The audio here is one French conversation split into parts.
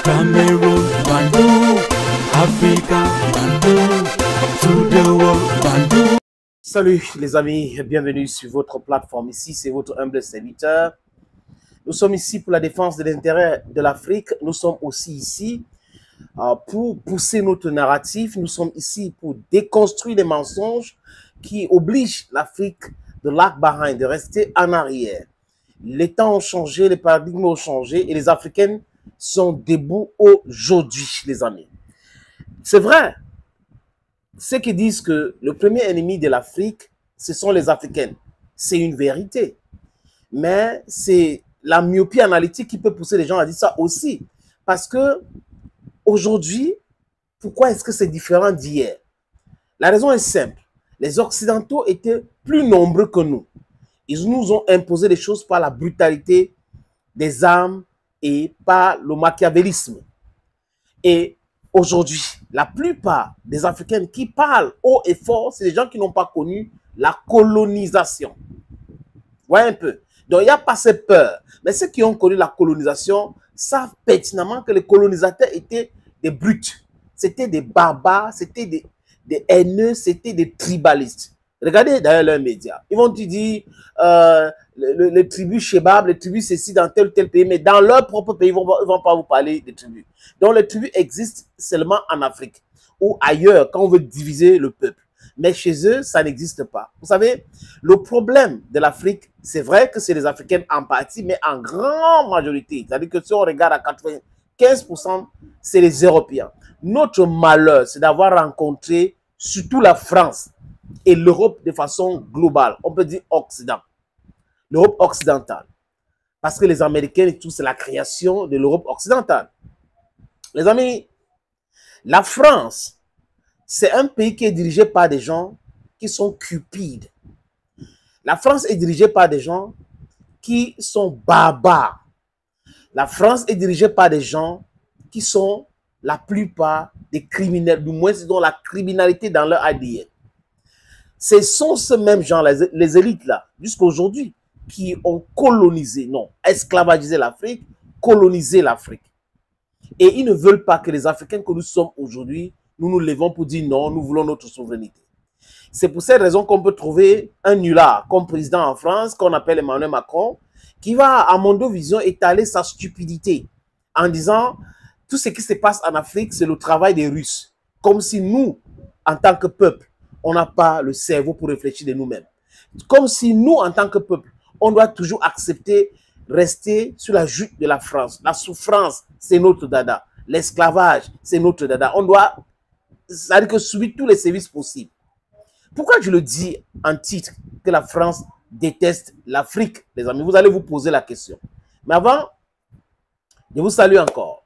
Cameroon, Bandung, Africa, Bandung, to the world, Bandung. Salut les amis, bienvenue sur votre plateforme. Ici, c'est votre humble serviteur. Nous sommes ici pour la défense de l'intérêt de l'Afrique. Nous sommes aussi ici pour pousser notre narratif. Nous sommes ici pour déconstruire les mensonges qui obligent l'Afrique de lag behind, de rester en arrière. Les temps ont changé, les paradigmes ont changé et les Africains sont debout aujourd'hui, les amis. C'est vrai. Ceux qui disent que le premier ennemi de l'Afrique, ce sont les Africains. C'est une vérité. Mais c'est la myopie analytique qui peut pousser les gens à dire ça aussi. Parce que aujourd'hui, pourquoi est-ce que c'est différent d'hier? La raison est simple. Les Occidentaux étaient plus nombreux que nous. Ils nous ont imposé des choses par la brutalité des armes et par le machiavélisme. Et aujourd'hui, la plupart des Africains qui parlent haut et fort, c'est des gens qui n'ont pas connu la colonisation. Vous voyez un peu? Donc, il n'y a pas cette peur. Mais ceux qui ont connu la colonisation savent pertinemment que les colonisateurs étaient des brutes. C'était des barbares, c'était des haineux, c'était des tribalistes. Regardez d'ailleurs leurs médias. Ils vont te dire les tribus Chebab, les tribus ceci dans tel ou tel pays, mais dans leur propre pays, ils ne vont pas vous parler des tribus. Donc les tribus existent seulement en Afrique ou ailleurs quand on veut diviser le peuple. Mais chez eux, ça n'existe pas. Vous savez, le problème de l'Afrique, c'est vrai que c'est les Africains en partie, mais en grande majorité. C'est-à-dire que si on regarde à 95%, c'est les Européens. Notre malheur, c'est d'avoir rencontré surtout la France et l'Europe de façon globale. On peut dire Occident. L'Europe occidentale. Parce que les Américains et tout, c'est la création de l'Europe occidentale. Les amis, la France, c'est un pays qui est dirigé par des gens qui sont cupides. La France est dirigée par des gens qui sont barbares. La France est dirigée par des gens qui sont la plupart des criminels, du moins ils ont la criminalité dans leur ADN. Ce sont ces mêmes gens, les élites là, jusqu'à aujourd'hui, qui ont colonisé, non, esclavagisé l'Afrique, colonisé l'Afrique. Et ils ne veulent pas que les Africains que nous sommes aujourd'hui, nous nous levons pour dire non, nous voulons notre souveraineté. C'est pour cette raison qu'on peut trouver un nulard comme président en France, qu'on appelle Emmanuel Macron, qui va à Mondovision étaler sa stupidité en disant tout ce qui se passe en Afrique, c'est le travail des Russes. Comme si nous, en tant que peuple, on n'a pas le cerveau pour réfléchir de nous-mêmes. Comme si nous, en tant que peuple, on doit toujours accepter, rester sous la joute de la France. La souffrance, c'est notre dada. L'esclavage, c'est notre dada. On doit, c'est-à-dire que subir tous les services possibles. Pourquoi je le dis en titre que la France déteste l'Afrique, les amis? Vous allez vous poser la question. Mais avant, je vous salue encore.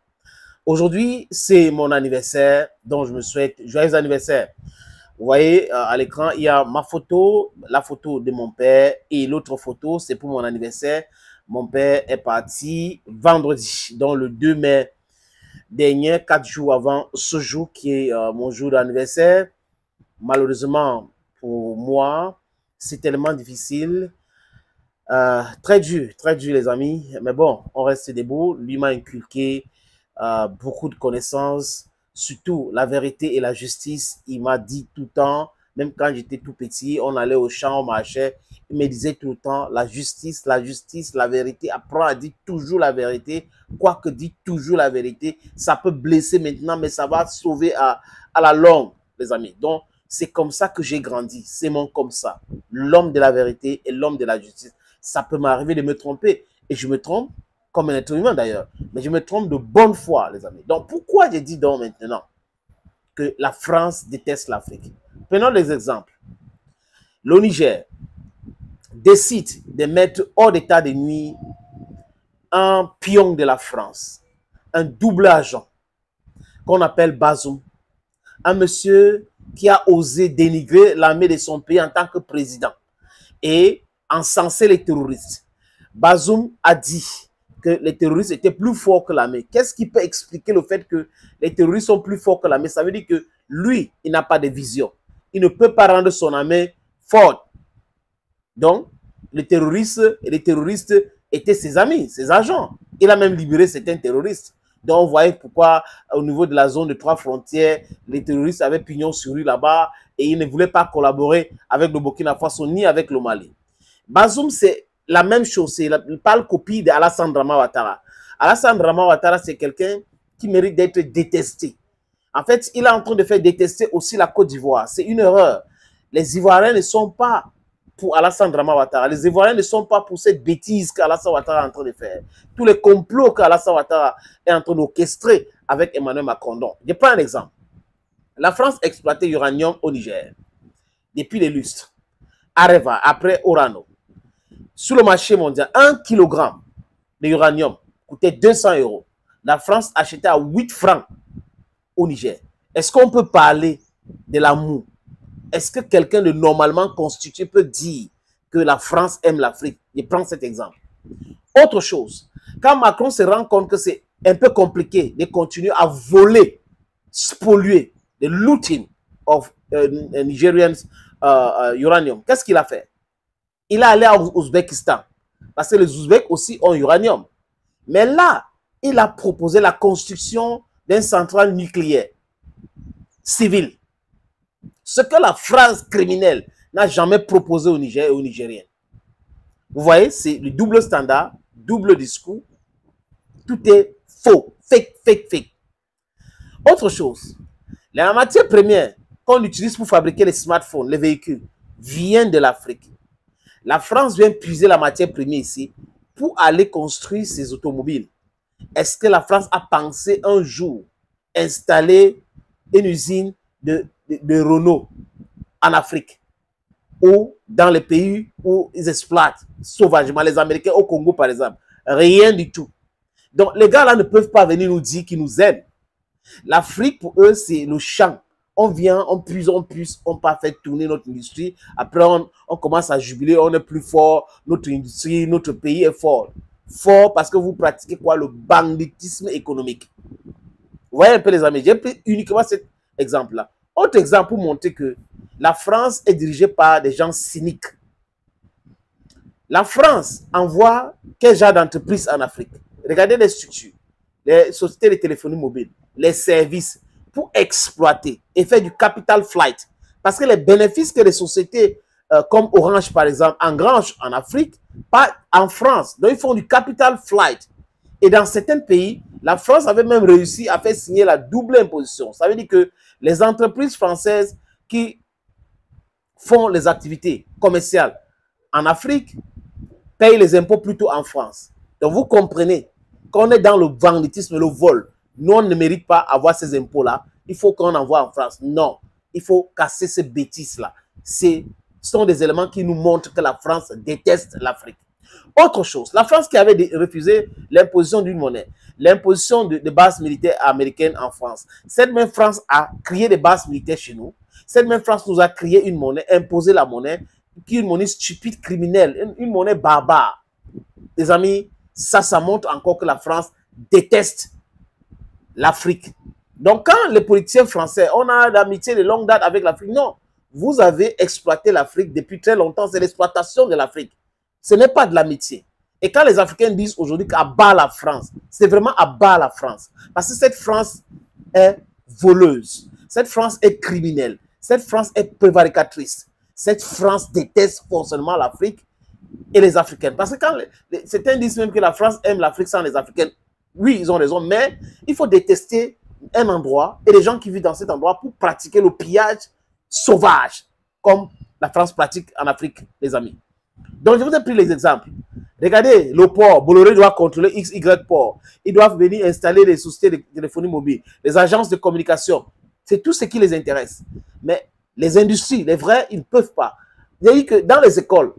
Aujourd'hui, c'est mon anniversaire, donc je me souhaite joyeux anniversaire. Vous voyez, à l'écran, il y a ma photo, la photo de mon père et l'autre photo, c'est pour mon anniversaire. Mon père est parti vendredi, donc le 2 mai dernier, 4 jours avant ce jour qui est mon jour d'anniversaire. Malheureusement, pour moi, c'est tellement difficile. Très dur les amis. Mais bon, on reste debout. Lui m'a inculqué beaucoup de connaissances, surtout la vérité et la justice. Il m'a dit tout le temps, même quand j'étais tout petit, on allait au champ, on marchait, il me disait tout le temps, la justice, la vérité. Apprends à dire toujours la vérité. Quoique dit toujours la vérité, ça peut blesser maintenant, mais ça va sauver à la longue, les amis. Donc, c'est comme ça que j'ai grandi. C'est mon comme ça. L'homme de la vérité et l'homme de la justice. Ça peut m'arriver de me tromper. Et je me trompe comme un être humain d'ailleurs. Mais je me trompe de bonne foi, les amis. Donc, pourquoi j'ai dit donc maintenant que la France déteste l'Afrique? Prenons les exemples. Le Niger décide de mettre hors d'état de nuit un pion de la France, un double agent qu'on appelle Bazoum. Un monsieur qui a osé dénigrer l'armée de son pays en tant que président et encenser les terroristes. Bazoum a dit que les terroristes étaient plus forts que l'armée. Qu'est-ce qui peut expliquer le fait que les terroristes sont plus forts que l'armée? Ça veut dire que lui, il n'a pas de vision. Il ne peut pas rendre son armée forte. Donc, les terroristes étaient ses amis, ses agents. Il a même libéré certains terroristes. Donc, vous voyez pourquoi, au niveau de la zone de 3 frontières, les terroristes avaient pignon sur rue là-bas et ils ne voulaient pas collaborer avec le Burkina Faso ni avec le Mali. Bazoum, c'est la même chose, c'est la pâle copie d'Alassane Drama Ouattara. Alassane Drama Ouattara, c'est quelqu'un qui mérite d'être détesté. En fait, il est en train de faire détester aussi la Côte d'Ivoire. C'est une erreur. Les Ivoiriens ne sont pas pour Alassane Drama Ouattara. Les Ivoiriens ne sont pas pour cette bêtise qu'Alassane Ouattara est en train de faire. Tous les complots qu'Alassane Ouattara est en train d'orchestrer avec Emmanuel Macron. Donc, je prends un exemple. La France exploitait l'uranium au Niger depuis des lustres. Areva, après Orano. Sur le marché mondial, 1 kg d'uranium coûtait 200 €. La France achetait à 8 francs au Niger. Est-ce qu'on peut parler de l'amour? Est-ce que quelqu'un de normalement constitué peut dire que la France aime l'Afrique? Je prends cet exemple. Autre chose, quand Macron se rend compte que c'est un peu compliqué de continuer à voler, spolier, the looting of Nigerian uranium, qu'est-ce qu'il a fait? Il est allé au Ouzbékistan, parce que les Ouzbeks aussi ont uranium. Mais là, il a proposé la construction d'une centrale nucléaire civile. Ce que la France criminelle n'a jamais proposé au Niger et aux Nigériens. Vous voyez, c'est le double standard, double discours. Tout est faux, fake, fake, fake. Autre chose, la matière première qu'on utilise pour fabriquer les smartphones, les véhicules, vient de l'Afrique. La France vient puiser la matière première ici pour aller construire ses automobiles. Est-ce que la France a pensé un jour installer une usine de Renault en Afrique ou dans les pays où ils exploitent sauvagement, les Américains au Congo par exemple? Rien du tout. Donc les gars là ne peuvent pas venir nous dire qu'ils nous aiment. L'Afrique pour eux c'est le champ. On vient, on puise, on pas fait tourner notre industrie. Après on commence à jubiler, on est plus fort, notre industrie, notre pays est fort. Fort parce que vous pratiquez quoi? Le banditisme économique. Vous voyez un peu les amis, j'ai pris uniquement cet exemple-là. Autre exemple pour montrer que la France est dirigée par des gens cyniques. La France envoie quel genre d'entreprise en Afrique? Regardez les structures, les sociétés de téléphonie mobile, les services pour exploiter et faire du capital flight. Parce que les bénéfices que les sociétés comme Orange par exemple engrangent en Afrique, pas en France. Donc ils font du capital flight. Et dans certains pays, la France avait même réussi à faire signer la double imposition. Ça veut dire que les entreprises françaises qui font les activités commerciales en Afrique payent les impôts plutôt en France. Donc vous comprenez qu'on est dans le banditisme, le vol. Nous, on ne mérite pas avoir ces impôts-là. Il faut qu'on envoie en France. Non, il faut casser ces bêtises-là. Ce sont des éléments qui nous montrent que la France déteste l'Afrique. Autre chose, la France qui avait refusé l'imposition d'une monnaie, l'imposition de bases militaires américaines en France. Cette même France a créé des bases militaires chez nous. Cette même France nous a créé une monnaie, imposé la monnaie, qui est une monnaie stupide, criminelle, une monnaie barbare. Les amis, ça montre encore que la France déteste l'Afrique. Donc, quand les politiciens français, on a d'amitié de longue date avec l'Afrique, non. Vous avez exploité l'Afrique depuis très longtemps, c'est l'exploitation de l'Afrique. Ce n'est pas de l'amitié. Et quand les Africains disent aujourd'hui qu'à bas la France, c'est vraiment à bas la France. Parce que cette France est voleuse. Cette France est criminelle. Cette France est prévaricatrice. Cette France déteste forcément l'Afrique et les Africains. Parce que quand certains disent même que la France aime l'Afrique sans les Africains, oui, ils ont raison, mais il faut détester un endroit et les gens qui vivent dans cet endroit pour pratiquer le pillage sauvage, comme la France pratique en Afrique, les amis. Donc, je vous ai pris les exemples. Regardez, le port, Bolloré doit contrôler XY port. Ils doivent venir installer les sociétés de téléphonie mobile, les agences de communication. C'est tout ce qui les intéresse. Mais les industries, les vrais, ils ne peuvent pas. J'ai dit que dans les écoles,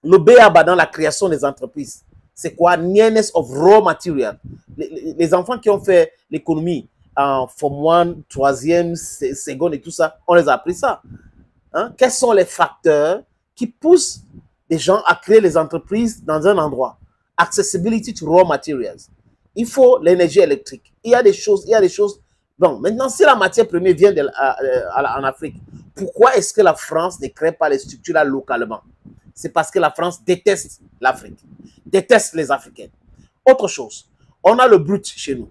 le BABA dans la création des entreprises, c'est quoi? Nearness of raw material. Les enfants qui ont fait l'économie en Form 1, 3e, seconde et tout ça, on les a appris ça. Hein? Quels sont les facteurs qui poussent les gens à créer les entreprises dans un endroit? Accessibility to raw materials. Il faut l'énergie électrique. Il y a des choses. Bon, maintenant, si la matière première vient en Afrique, pourquoi est-ce que la France ne crée pas les structures là localement? C'est parce que la France déteste l'Afrique, déteste les Africains. Autre chose, On a le brut chez nous.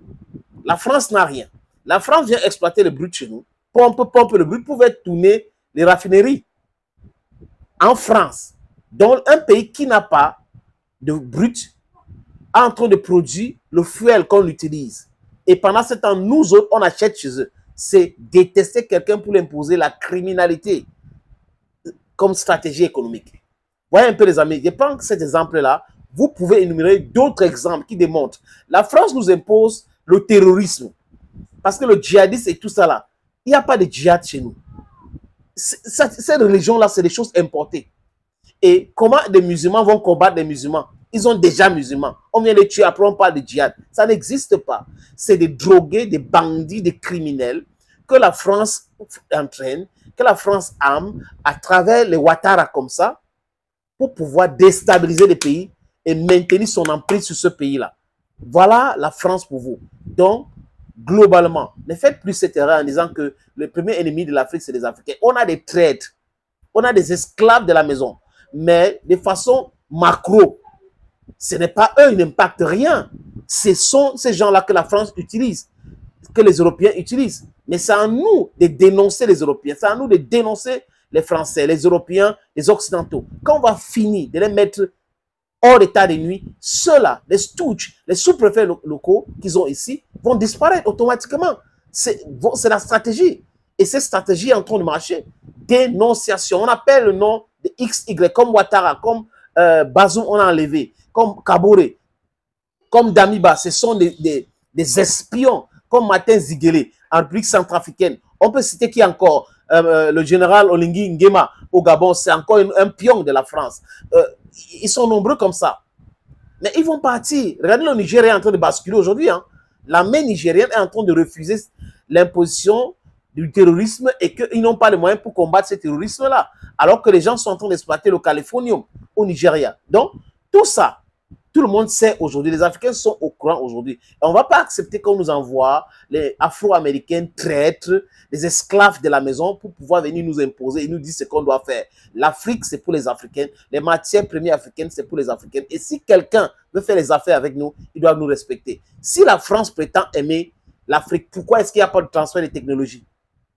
La France n'a rien. La France vient exploiter le brut chez nous. Pompe le brut, pouvait tourner les raffineries. En France, dans un pays qui n'a pas de brut, est en train de produire le fuel qu'on utilise. Et pendant ce temps, nous autres, on achète chez eux. C'est détester quelqu'un pour l'imposer la criminalité comme stratégie économique. Voyez un peu les amis, je prends cet exemple-là. Vous pouvez énumérer d'autres exemples qui démontrent. La France nous impose le terrorisme. Parce que le djihadisme et tout ça là, il n'y a pas de djihad chez nous. Cette religion-là, c'est des choses importées. Et comment des musulmans vont combattre des musulmans? Ils ont déjà musulmans. On vient les tuer, après on parle de djihad. Ça n'existe pas. C'est des drogués, des bandits, des criminels que la France entraîne, que la France arme à travers les Ouattara comme ça pour pouvoir déstabiliser les pays et maintenir son emprise sur ce pays-là. Voilà la France pour vous. Donc, globalement, ne faites plus cette erreur en disant que le premier ennemi de l'Afrique, c'est les Africains. On a des traîtres, on a des esclaves de la maison, mais de façon macro, ce n'est pas eux, ils n'impactent rien. Ce sont ces gens-là que la France utilise, que les Européens utilisent. Mais c'est à nous de dénoncer les Européens, c'est à nous de dénoncer les Français, les Européens, les Occidentaux. Quand on va finir de les mettre hors d'état de nuit, ceux-là, les stooges, les sous-préfets locaux qu'ils ont ici, vont disparaître automatiquement. C'est la stratégie. Et cette stratégie est en train de marcher. Dénonciation. On appelle le nom de XY, comme Ouattara, comme Bazoum, on a enlevé, comme Kaboré, comme Damiba. Ce sont des espions, comme Martin Ziguele, en République centrafricaine. On peut citer qui encore? Le général Olingi Nguema au Gabon, c'est encore un pion de la France. Ils sont nombreux comme ça. Mais ils vont partir. Regardez, le Nigeria est en train de basculer aujourd'hui. Hein. L'armée nigérienne est en train de refuser l'imposition du terrorisme et qu'ils n'ont pas les moyens pour combattre ce terrorisme-là. Alors que les gens sont en train d'exploiter le californium au Nigeria. Donc, tout ça, tout le monde sait aujourd'hui. Les Africains sont au courant aujourd'hui. On ne va pas accepter qu'on nous envoie les Afro-Américains traîtres, les esclaves de la maison pour pouvoir venir nous imposer et nous dire ce qu'on doit faire. L'Afrique, c'est pour les Africains. Les matières premières africaines, c'est pour les Africains. Et si quelqu'un veut faire les affaires avec nous, il doit nous respecter. Si la France prétend aimer l'Afrique, pourquoi est-ce qu'il n'y a pas de transfert de technologie?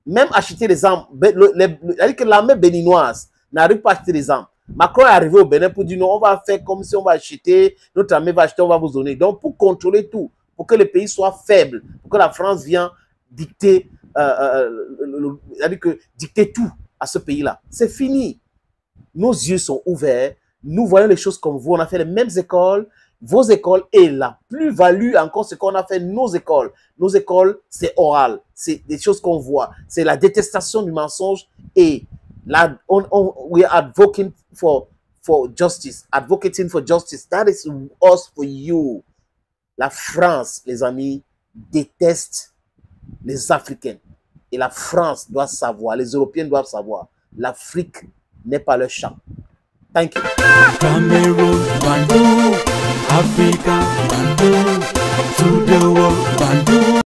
Même acheter des armes, c'est-à-dire que l'armée béninoise n'arrive pas à acheter des armes. Macron est arrivé au Bénin pour dire non, on va faire comme si on va acheter, notre armée va acheter, on va vous donner. Donc, pour contrôler tout, pour que le pays soit faible, pour que la France vienne dicter, dicter tout à ce pays-là. C'est fini. Nos yeux sont ouverts, nous voyons les choses comme vous, on a fait les mêmes écoles, vos écoles, et la plus-value encore, c'est qu'on a fait nos écoles. Nos écoles, c'est oral, c'est des choses qu'on voit, c'est la détestation du mensonge et we are advocating for justice. Advocating for justice. That is us for you. La France, les amis, déteste les Africains. Et la France doit savoir, les Européens doivent savoir, l'Afrique n'est pas leur champ. Thank you. Cameroon, Bandung, Africa, Bandung, to the world, Bandung.